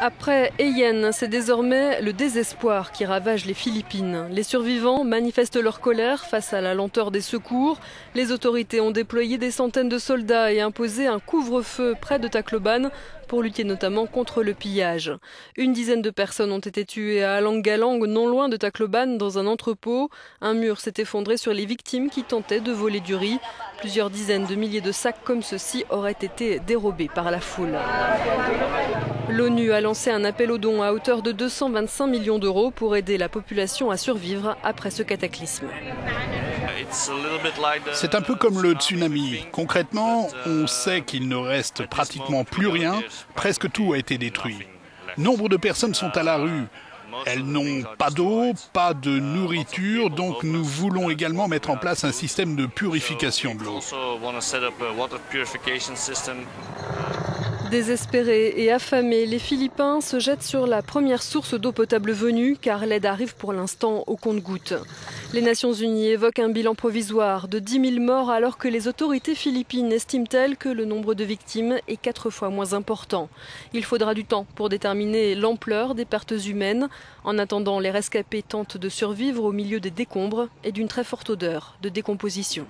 Après Haiyan, c'est désormais le désespoir qui ravage les Philippines. Les survivants manifestent leur colère face à la lenteur des secours. Les autorités ont déployé des centaines de soldats et imposé un couvre-feu près de Tacloban pour lutter notamment contre le pillage. Une dizaine de personnes ont été tuées à Alang-Galang, non loin de Tacloban, dans un entrepôt. Un mur s'est effondré sur les victimes qui tentaient de voler du riz. Plusieurs dizaines de milliers de sacs comme ceux-ci auraient été dérobés par la foule. L'ONU a lancé un appel aux dons à hauteur de 225 millions d'euros pour aider la population à survivre après ce cataclysme. C'est un peu comme le tsunami. Concrètement, on sait qu'il ne reste pratiquement plus rien. Presque tout a été détruit. Nombre de personnes sont à la rue. Elles n'ont pas d'eau, pas de nourriture, donc nous voulons également mettre en place un système de purification de l'eau. Désespérés et affamés, les Philippins se jettent sur la première source d'eau potable venue car l'aide arrive pour l'instant au compte-gouttes. Les Nations Unies évoquent un bilan provisoire de 10 000 morts alors que les autorités philippines estiment-elles que le nombre de victimes est 4 fois moins important. Il faudra du temps pour déterminer l'ampleur des pertes humaines. En attendant, les rescapés tentent de survivre au milieu des décombres et d'une très forte odeur de décomposition.